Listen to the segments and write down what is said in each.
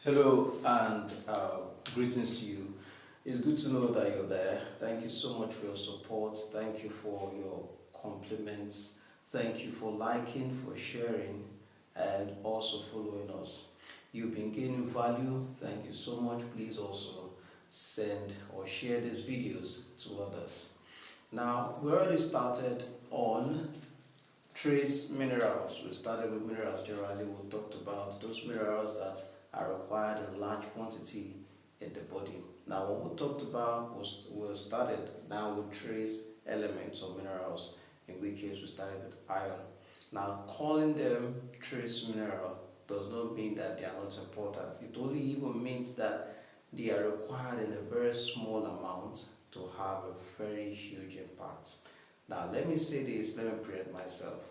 Hello and greetings to you. It's good to know that you're there. Thank you so much for your support. Thank you for your compliments. Thank you for liking, for sharing, and also following us. You've been gaining value. Thank you so much. Please also send or share these videos to others. Now, we already started on trace minerals. We started with minerals generally. We talked about those minerals that are required in large quantity in the body. Now, what we talked about was we started now with trace elements or minerals, in which case we started with iron. Now, calling them trace mineral does not mean that they are not important. It only even means that they are required in a very small amount to have a very huge impact. Now, let me say this, let me preempt myself.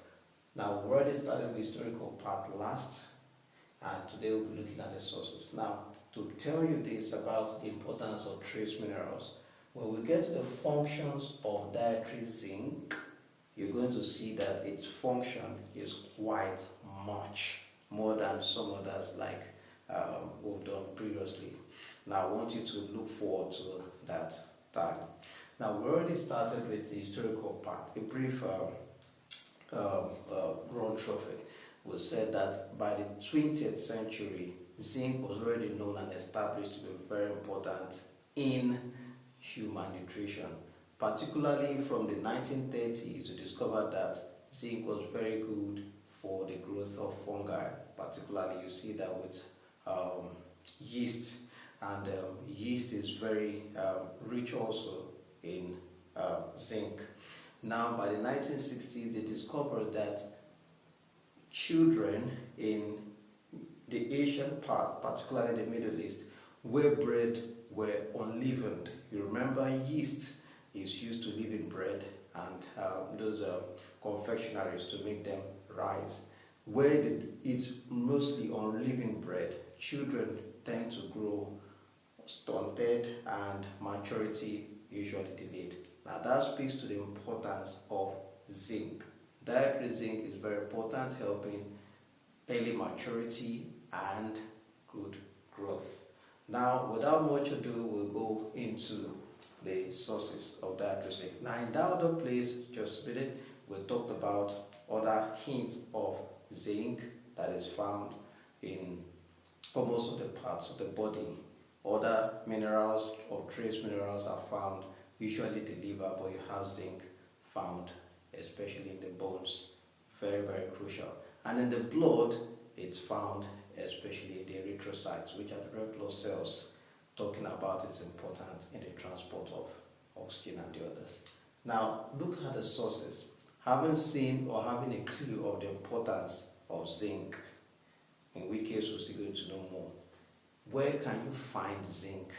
Now, we already started with historical part last, and today we'll be looking at the sources. Now, to tell you this about the importance of trace minerals, when we get to the functions of dietary zinc, you're going to see that its function is quite much more than some others like we've done previously. Now, I want you to look forward to that time. Now, we already started with the historical part, a brief run through it. We said that by the 20th century, zinc was already known and established to be very important in human nutrition. Particularly from the 1930s, we discovered that zinc was very good for the growth of fungi. Particularly, you see that with yeast, and yeast is very rich also in zinc. Now, by the 1960s, they discovered that children in the Asian part, particularly the Middle East, where bread were unleavened. You remember yeast is used to leaven bread and those confectionaries to make them rise. Where they eat mostly unleavened bread, children tend to grow stunted and maturity usually delayed. Now that speaks to the importance of zinc. Dietary zinc is very important, helping early maturity and good growth. Now, without much ado, we'll go into the sources of dietary zinc. Now, in that other place, just a minute, we talked about other hints of zinc that is found in almost of the parts of the body. Other minerals or trace minerals are found usually in the liver, but you have zinc found especially in the bones. Very, very crucial. And in the blood, it's found especially in the erythrocytes, which are the red blood cells, talking about its importance in the transport of oxygen and the others. Now, look at the sources. Having seen or having a clue of the importance of zinc, in which case we're still going to know more. Where can you find zinc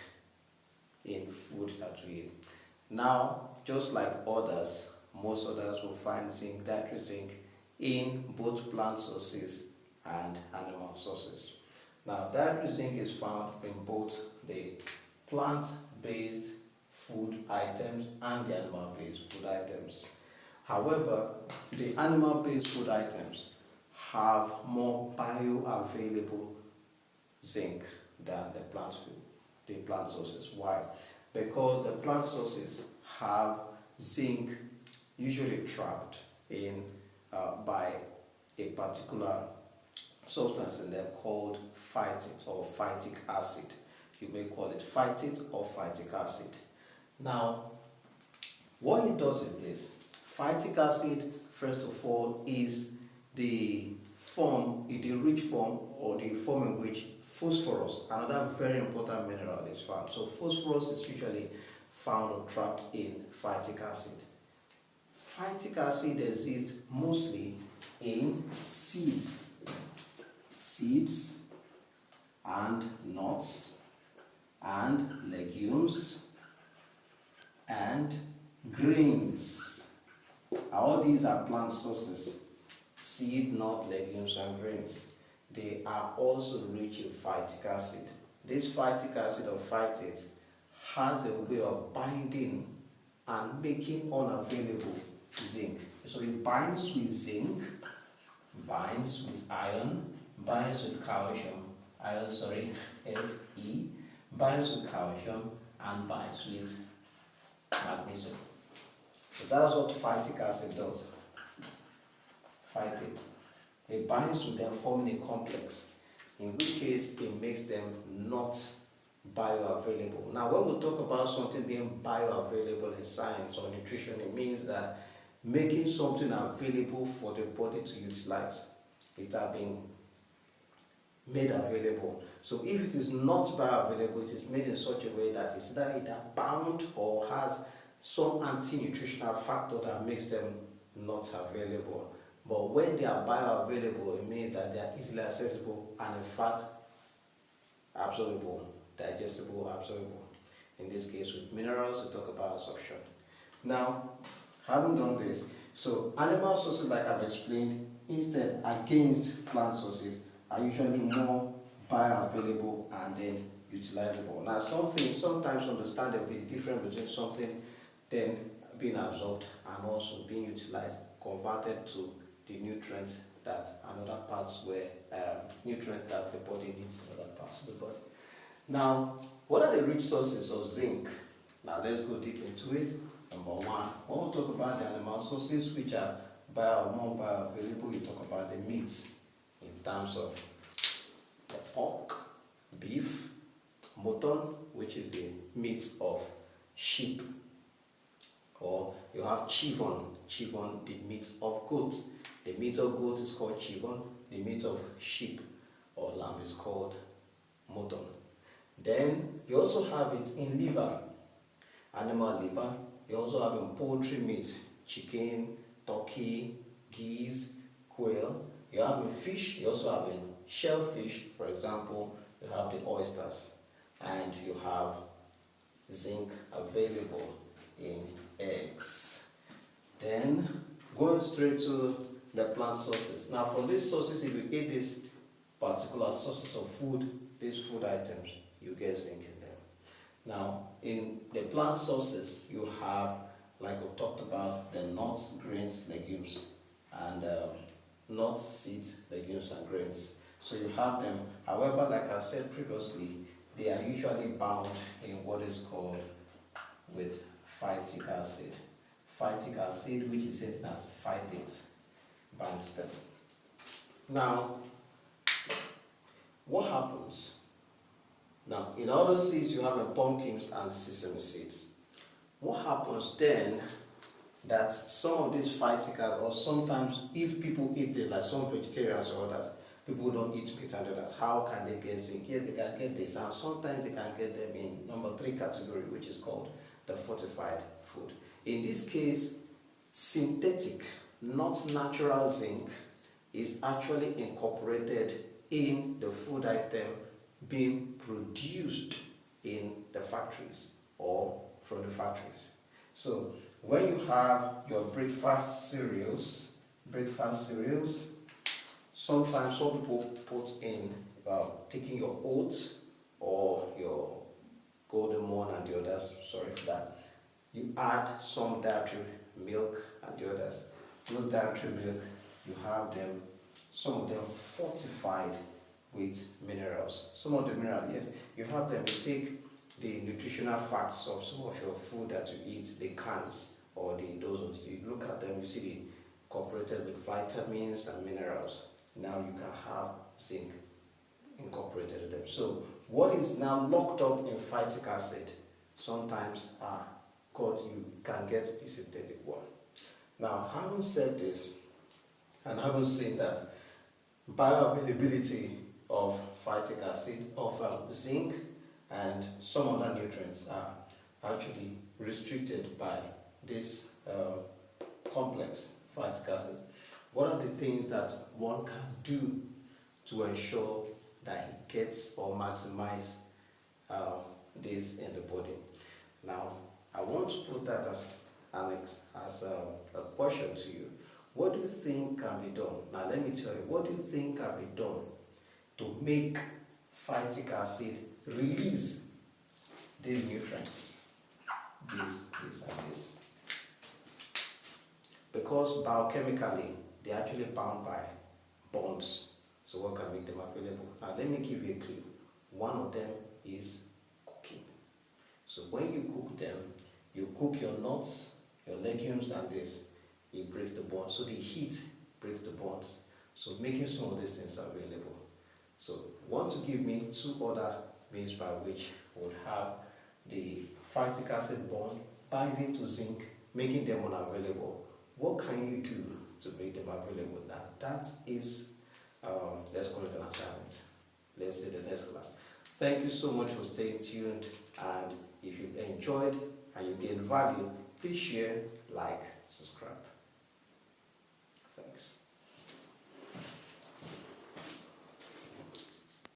in food that we eat? Now, just like others, most others will find zinc, dietary zinc, in both plant sources and animal sources. Now, dietary zinc is found in both the plant-based food items and the animal-based food items. However, the animal-based food items have more bioavailable zinc than the plant sources. Why? Because the plant sources have zinc usually trapped in by a particular substance in them called phytate or phytic acid. You may call it phytate or phytic acid. Now, what it does is this. Phytic acid, first of all, is the rich form or the form in which phosphorus, another very important mineral, is found. So phosphorus is usually found or trapped in phytic acid. Phytic acid exists mostly in seeds and nuts and legumes and grains. All these are plant sources: seed, nut, legumes, and grains. They are also rich in phytic acid. This phytic acid or phytate has a way of binding and making unavailable zinc. So it binds with zinc, binds with iron, binds with calcium, Fe, binds with calcium and binds with magnesium. So that's what phytic acid does. Phytate. It binds with them, forming a complex, in which case it makes them not bioavailable. Now, when we talk about something being bioavailable in science or nutrition, it means that making something available for the body to utilize. It has been made available. So if it is not bioavailable, it is made in such a way that it's either bound or has some anti-nutritional factor that makes them not available. But when they are bioavailable, it means that they are easily accessible and in fact absorbable, digestible, absorbable. In this case, with minerals, we talk about absorption. Now, having done this, so animal sources, like I've explained, instead against plant sources, are usually more bioavailable and then utilizable. Now, sometimes understand there is difference between something then being absorbed and also being utilized, converted to the nutrients that another parts where nutrients that the body needs in other parts of the body. Now, what are the rich sources of zinc? Now, let's go deep into it. Number one, when we talk about the animal sources which are more bioavailable, you talk about the meats in terms of the pork, beef, mutton, which is the meat of sheep, or you have chivon, the meat of goat. The meat of goat is called chivon, the meat of sheep or lamb is called mutton. Then you also have it in liver, animal liver. You also have in poultry meat, chicken, turkey, geese, quail. You have in fish, you also have in shellfish, for example, you have the oysters, and you have zinc available in eggs. Then going straight to the plant sources. Now from these sources, if you eat these particular sources of food, these food items, you get zinc in them. Now in the plant sources, you have, like we talked about, the nuts, grains, legumes, and nuts, seeds, legumes, and grains. So you have them. However, like I said previously, they are usually bound in what is called with phytic acid. Phytic acid, which is written as phytate, binds them. Now, what happens? Now, in other seeds, you have pumpkins and sesame seeds. What happens then that some of these phytic acid, or sometimes if people eat it, like some vegetarians or others, people who don't eat meat and others, how can they get zinc? Yes, they can get this, and sometimes they can get them in number 3 category, which is called the fortified food. In this case, synthetic, not natural zinc is actually incorporated in the food item being produced in the factories or from the factories. So when you have your breakfast cereals, sometimes some people put in taking your oats or your golden morn and the others, sorry for that, you add some dietary milk and the others. Those dietary milk, you have them, some of them fortified with minerals. Some of the minerals, yes, you have them. You take the nutritional facts of some of your food that you eat, the cans or those ones. You look at them, you see the incorporated with vitamins and minerals. Now you can have zinc incorporated in them. So what is now locked up in phytic acid sometimes you can get the synthetic one. Now, having said this, and having seen that bioavailability of phytic acid, of zinc, and some other nutrients are actually restricted by this complex phytic acid, what are the things that one can do to ensure that he gets or maximize this in the body? Now, I want to put that as a question to you. What do you think can be done? Now, let me tell you, what do you think can be done to make phytic acid release these nutrients, this and this? Because biochemically, they're actually bound by bonds. So what can make them available? Now let me give you a clue. One of them is cooking. So when you cook them, you cook your nuts, your legumes, and this, it breaks the bonds. So the heat breaks the bonds. So making some of these things available. So want to give me two other means by which we'll have the phytic acid bond binding to zinc, making them unavailable. What can you do to make them available? Now that is, let's call it an assignment. Let's see the next class. Thank you so much for staying tuned, and if you've enjoyed and you gained value, please share, like, subscribe.